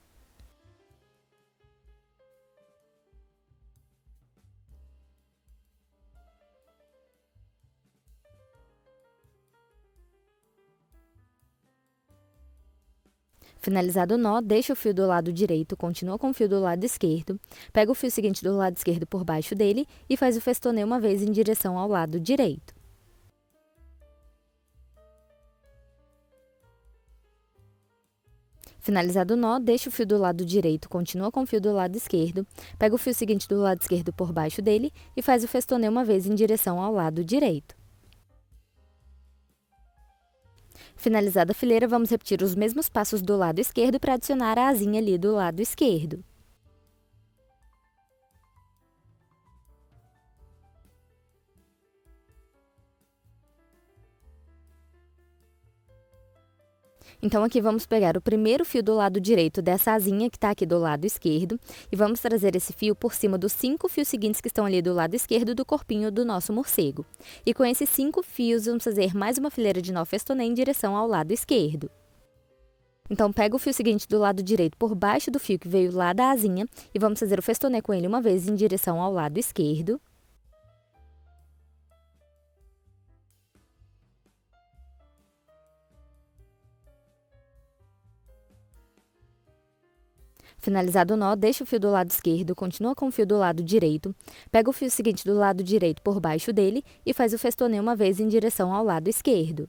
Finalizado o nó, deixa o fio do lado direito, continua com o fio do lado esquerdo, pega o fio seguinte do lado esquerdo por baixo dele e faz o festonê uma vez em direção ao lado direito. Finalizado o nó, deixa o fio do lado direito, continua com o fio do lado esquerdo, pega o fio seguinte do lado esquerdo por baixo dele e faz o festonê uma vez em direção ao lado direito. Finalizada a fileira, vamos repetir os mesmos passos do lado esquerdo para adicionar a asinha ali do lado esquerdo. Então, aqui vamos pegar o primeiro fio do lado direito dessa asinha que está aqui do lado esquerdo e vamos trazer esse fio por cima dos 5 fios seguintes que estão ali do lado esquerdo do corpinho do nosso morcego. E com esses 5 fios, vamos fazer mais uma fileira de nó festonê em direção ao lado esquerdo. Então, pega o fio seguinte do lado direito por baixo do fio que veio lá da asinha e vamos fazer o festonê com ele uma vez em direção ao lado esquerdo. Finalizado o nó, deixa o fio do lado esquerdo, continua com o fio do lado direito, pega o fio seguinte do lado direito por baixo dele e faz o festonê uma vez em direção ao lado esquerdo.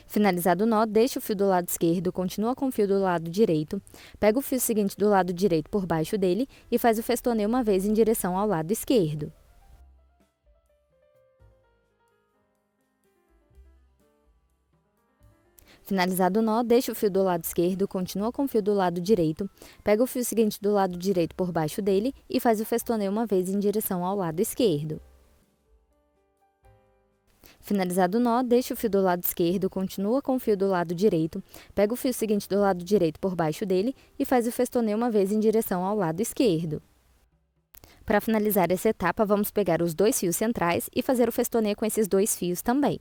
Finalizado o nó, deixa o fio do lado esquerdo, continua com o fio do lado direito, pega o fio seguinte do lado direito por baixo dele e faz o festonê uma vez em direção ao lado esquerdo. Finalizado o nó, deixa o fio do lado esquerdo, continua com o fio do lado direito, pega o fio seguinte do lado direito por baixo dele e faz o festonê uma vez em direção ao lado esquerdo. Finalizado o nó, deixa o fio do lado esquerdo, continua com o fio do lado direito, pega o fio seguinte do lado direito por baixo dele e faz o festonê uma vez em direção ao lado esquerdo. Para finalizar essa etapa, vamos pegar os 2 fios centrais e fazer o festonê com esses 2 fios também.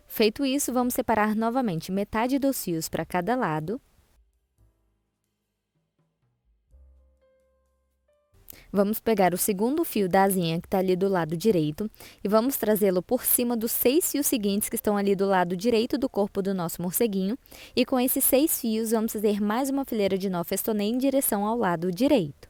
Feito isso, vamos separar novamente metade dos fios para cada lado. Vamos pegar o segundo fio da asinha que está ali do lado direito e vamos trazê-lo por cima dos 6 fios seguintes que estão ali do lado direito do corpo do nosso morceguinho. E com esses 6 fios, vamos fazer mais uma fileira de nó festonê em direção ao lado direito.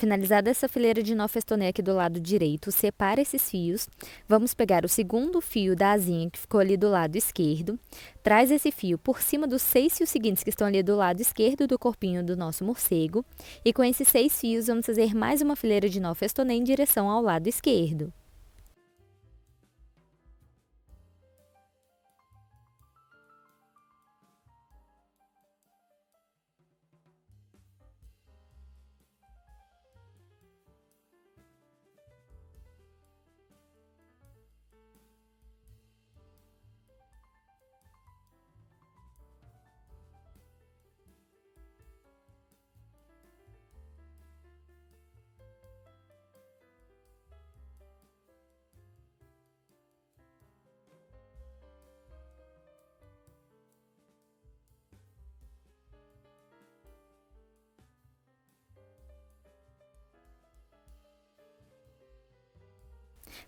Finalizada essa fileira de nó festonê aqui do lado direito, separa esses fios. Vamos pegar o segundo fio da asinha que ficou ali do lado esquerdo. Traz esse fio por cima dos 6 fios seguintes que estão ali do lado esquerdo do corpinho do nosso morcego. E com esses 6 fios, vamos fazer mais uma fileira de nó festonê em direção ao lado esquerdo.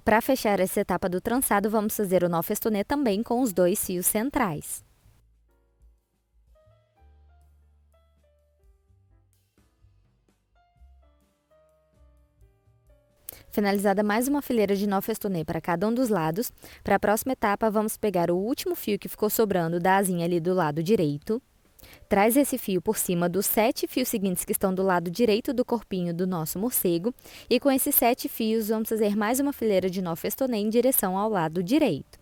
Para fechar essa etapa do trançado, vamos fazer o nó festonê também com os 2 fios centrais. Finalizada mais uma fileira de nó festonê para cada um dos lados, para a próxima etapa, vamos pegar o último fio que ficou sobrando da asinha ali do lado direito. Traz esse fio por cima dos 7 fios seguintes que estão do lado direito do corpinho do nosso morcego. E com esses 7 fios, vamos fazer mais uma fileira de nó festonê em direção ao lado direito.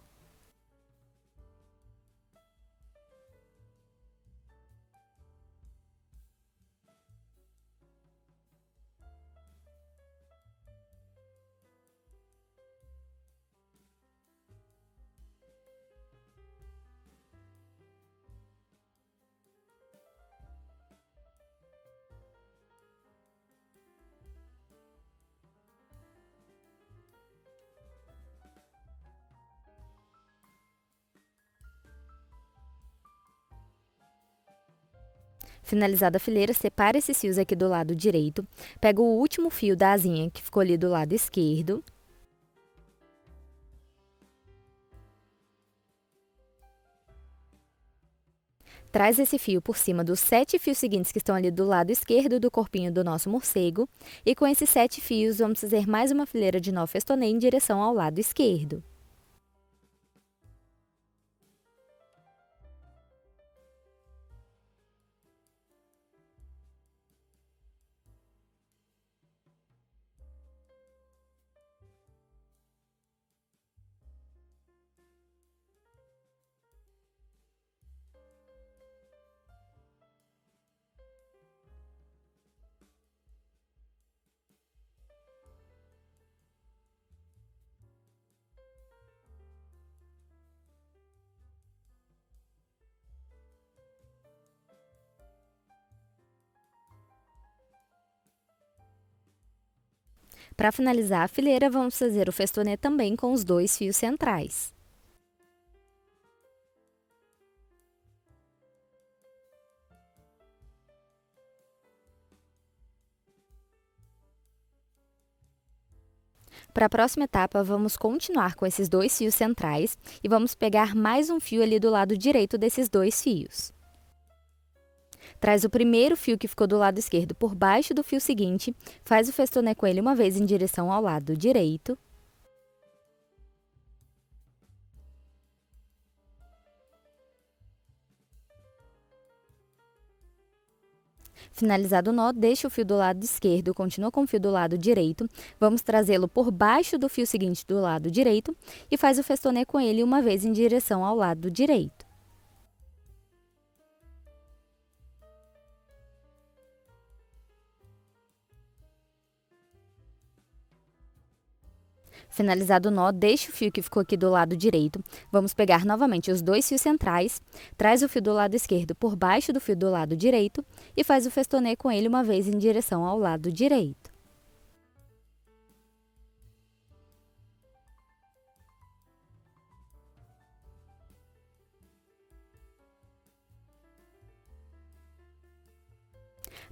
Finalizada a fileira, separa esses fios aqui do lado direito, pega o último fio da asinha que ficou ali do lado esquerdo. Traz esse fio por cima dos 7 fios seguintes que estão ali do lado esquerdo do corpinho do nosso morcego. E com esses 7 fios, vamos fazer mais uma fileira de nó festonê em direção ao lado esquerdo. Para finalizar a fileira, vamos fazer o festonê também com os 2 fios centrais. Para a próxima etapa, vamos continuar com esses 2 fios centrais e vamos pegar mais um fio ali do lado direito desses 2 fios. Traz o primeiro fio que ficou do lado esquerdo por baixo do fio seguinte, faz o festonê com ele uma vez em direção ao lado direito. Finalizado o nó, deixa o fio do lado esquerdo, continua com o fio do lado direito. Vamos trazê-lo por baixo do fio seguinte do lado direito e faz o festonê com ele uma vez em direção ao lado direito. Finalizado o nó, deixa o fio que ficou aqui do lado direito. Vamos pegar novamente os 2 fios centrais, traz o fio do lado esquerdo por baixo do fio do lado direito e faz o festonê com ele uma vez em direção ao lado direito.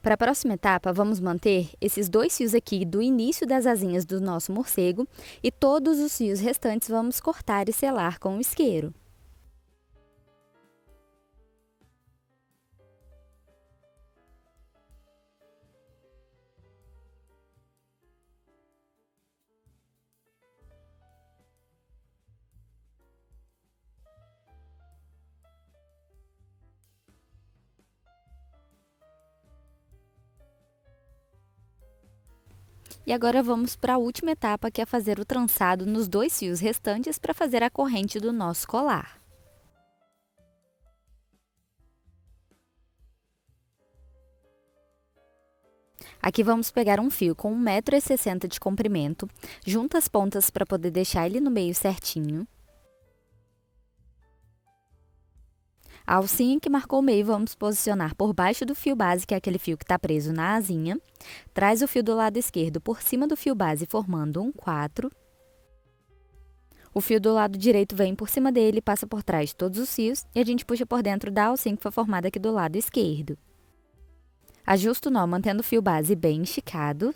Para a próxima etapa, vamos manter esses 2 fios aqui do início das asinhas do nosso morcego e todos os fios restantes vamos cortar e selar com o isqueiro. E agora vamos para a última etapa, que é fazer o trançado nos 2 fios restantes para fazer a corrente do nosso colar. Aqui vamos pegar um fio com 1,60 m de comprimento, junta as pontas para poder deixar ele no meio certinho. A alcinha que marcou o meio vamos posicionar por baixo do fio base, que é aquele fio que está preso na asinha. Traz o fio do lado esquerdo por cima do fio base, formando um 4. O fio do lado direito vem por cima dele, passa por trás de todos os fios e a gente puxa por dentro da alcinha que foi formada aqui do lado esquerdo. Ajusta o nó mantendo o fio base bem esticado.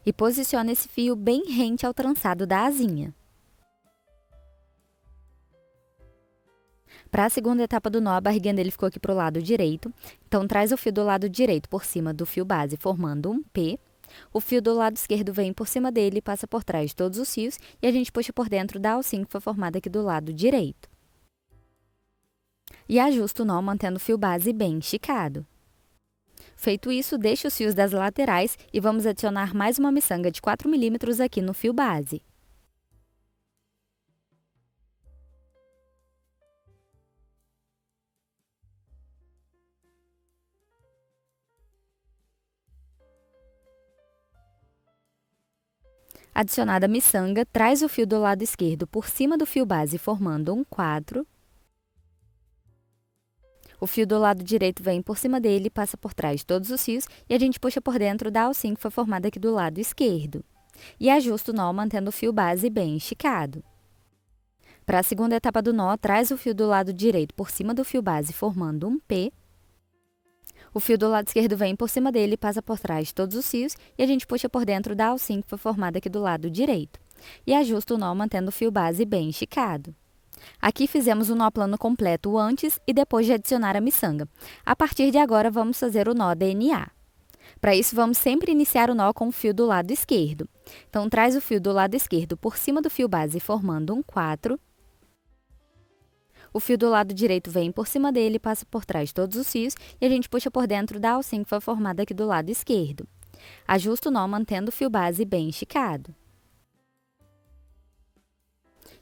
E posiciona esse fio bem rente ao trançado da asinha. Para a segunda etapa do nó, a barriguinha dele ficou aqui para o lado direito, então traz o fio do lado direito por cima do fio base, formando um P. O fio do lado esquerdo vem por cima dele, passa por trás de todos os fios e a gente puxa por dentro da alcinha que foi formada aqui do lado direito. E ajusta o nó mantendo o fio base bem esticado. Feito isso, deixe os fios das laterais e vamos adicionar mais uma miçanga de 4 mm aqui no fio base. Adicionada a miçanga, traz o fio do lado esquerdo por cima do fio base, formando um 4. O fio do lado direito vem por cima dele, passa por trás de todos os fios e a gente puxa por dentro da alcinha que foi formada aqui do lado esquerdo. E ajusta o nó mantendo o fio base bem esticado. Para a segunda etapa do nó, traz o fio do lado direito por cima do fio base, formando um P. O fio do lado esquerdo vem por cima dele, passa por trás de todos os fios e a gente puxa por dentro da alcinha que foi formada aqui do lado direito. E ajusta o nó mantendo o fio base bem esticado. Aqui fizemos o nó plano completo antes e depois de adicionar a miçanga. A partir de agora, vamos fazer o nó DNA. Para isso, vamos sempre iniciar o nó com o fio do lado esquerdo. Então, traz o fio do lado esquerdo por cima do fio base, formando um 4. O fio do lado direito vem por cima dele, passa por trás de todos os fios e a gente puxa por dentro da alcinha que foi formada aqui do lado esquerdo. Ajusta o nó mantendo o fio base bem esticado.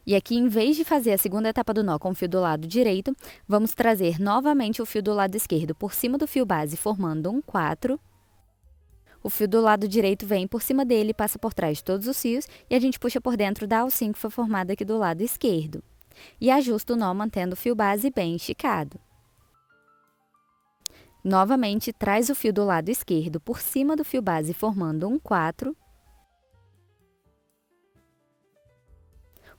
E aqui, em vez de fazer a segunda etapa do nó com o fio do lado direito, vamos trazer novamente o fio do lado esquerdo por cima do fio base, formando um 4. O fio do lado direito vem por cima dele, passa por trás de todos os fios e a gente puxa por dentro da alcinha que foi formada aqui do lado esquerdo. E ajusta o nó mantendo o fio base bem esticado. Novamente, traz o fio do lado esquerdo por cima do fio base, formando um 4.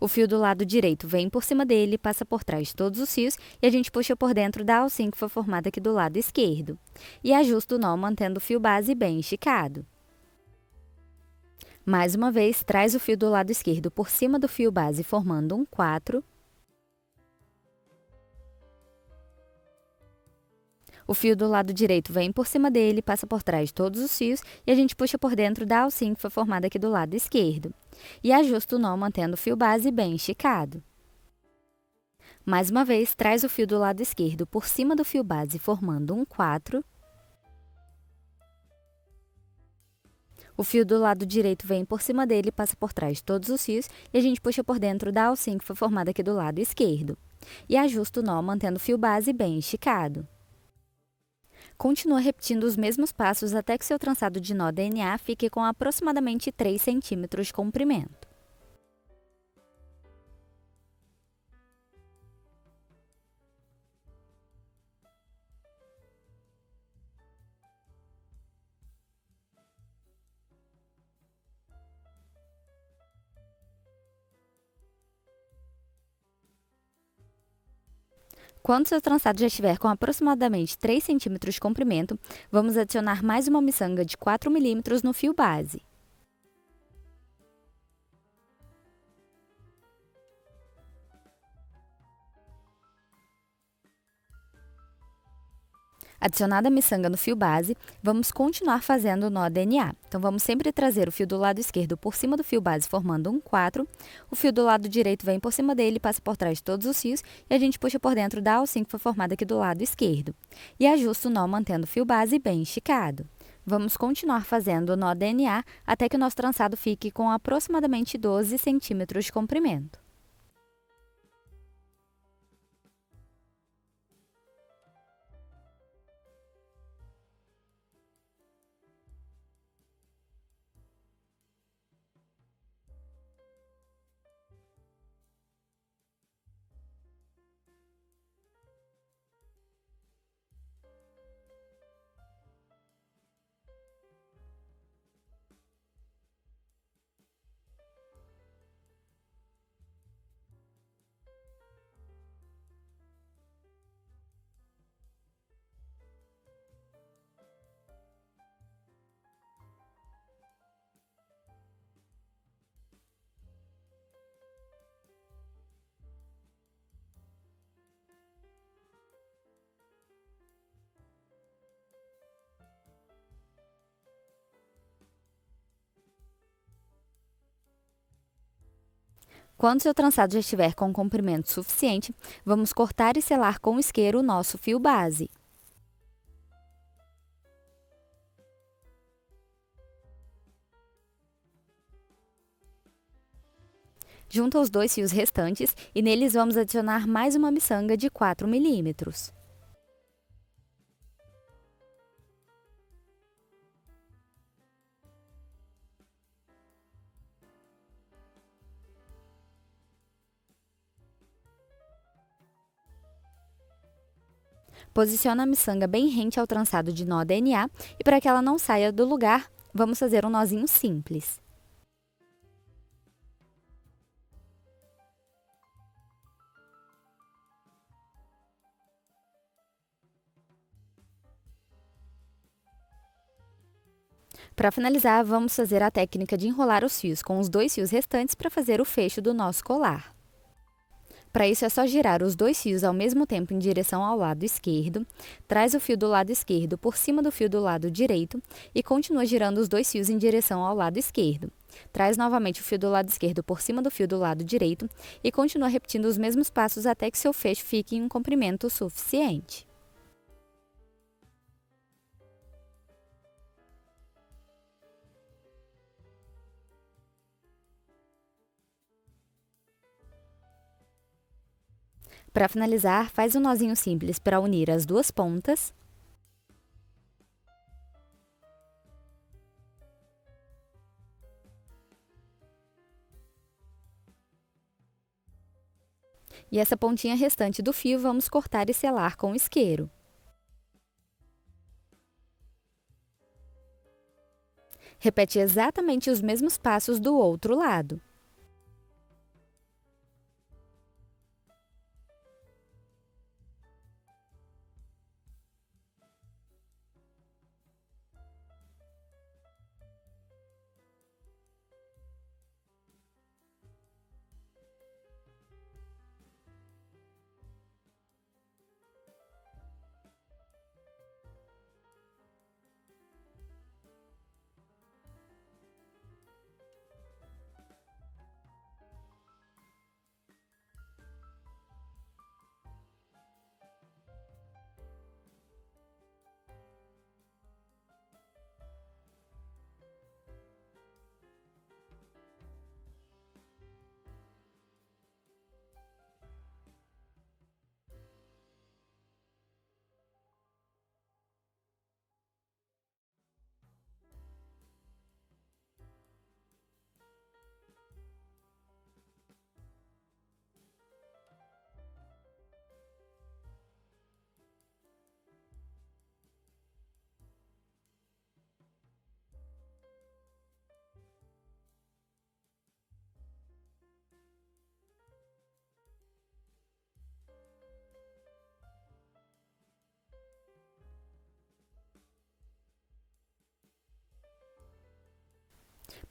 O fio do lado direito vem por cima dele, passa por trás de todos os fios e a gente puxa por dentro da alcinha que foi formada aqui do lado esquerdo. E ajusta o nó mantendo o fio base bem esticado. Mais uma vez, traz o fio do lado esquerdo por cima do fio base, formando um 4. O fio do lado direito vem por cima dele, passa por trás de todos os fios e a gente puxa por dentro da alcinha que foi formada aqui do lado esquerdo. E ajusta o nó mantendo o fio base bem esticado. Mais uma vez, traz o fio do lado esquerdo por cima do fio base, formando um 4. O fio do lado direito vem por cima dele, passa por trás de todos os fios e a gente puxa por dentro da alcinha que foi formada aqui do lado esquerdo. E ajusta o nó mantendo o fio base bem esticado. Continua repetindo os mesmos passos até que seu trançado de nó DNA fique com aproximadamente 3 centímetros de comprimento. Quando seu trançado já estiver com aproximadamente 3 centímetros de comprimento, vamos adicionar mais uma miçanga de 4 mm no fio base. Adicionada a miçanga no fio base, vamos continuar fazendo o nó DNA. Então, vamos sempre trazer o fio do lado esquerdo por cima do fio base, formando um 4. O fio do lado direito vem por cima dele, passa por trás de todos os fios e a gente puxa por dentro da alcinha que foi formada aqui do lado esquerdo. E ajusta o nó mantendo o fio base bem esticado. Vamos continuar fazendo o nó DNA até que o nosso trançado fique com aproximadamente 12 centímetros de comprimento. Quando seu trançado já estiver com comprimento suficiente, vamos cortar e selar com isqueiro o nosso fio base. Junta os 2 fios restantes e neles vamos adicionar mais uma miçanga de 4 milímetros. Posiciona a miçanga bem rente ao trançado de nó DNA e para que ela não saia do lugar, vamos fazer um nozinho simples. Para finalizar, vamos fazer a técnica de enrolar os fios com os 2 fios restantes para fazer o fecho do nosso colar. Para isso é só girar os 2 fios ao mesmo tempo em direção ao lado esquerdo, traz o fio do lado esquerdo por cima do fio do lado direito e continua girando os 2 fios em direção ao lado esquerdo. Traz novamente o fio do lado esquerdo por cima do fio do lado direito e continua repetindo os mesmos passos até que seu fecho fique em um comprimento suficiente. Para finalizar, faz um nozinho simples para unir as duas pontas. E essa pontinha restante do fio vamos cortar e selar com isqueiro. Repete exatamente os mesmos passos do outro lado.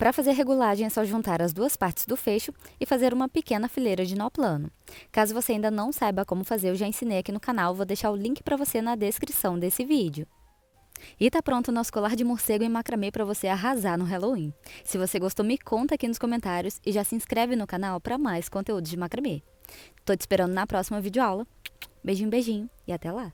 Para fazer a regulagem é só juntar as duas partes do fecho e fazer uma pequena fileira de nó plano. Caso você ainda não saiba como fazer, eu já ensinei aqui no canal, vou deixar o link para você na descrição desse vídeo. E tá pronto o nosso colar de morcego em macramê para você arrasar no Halloween. Se você gostou, me conta aqui nos comentários e já se inscreve no canal para mais conteúdos de macramê. Tô te esperando na próxima videoaula. Beijinho, beijinho e até lá!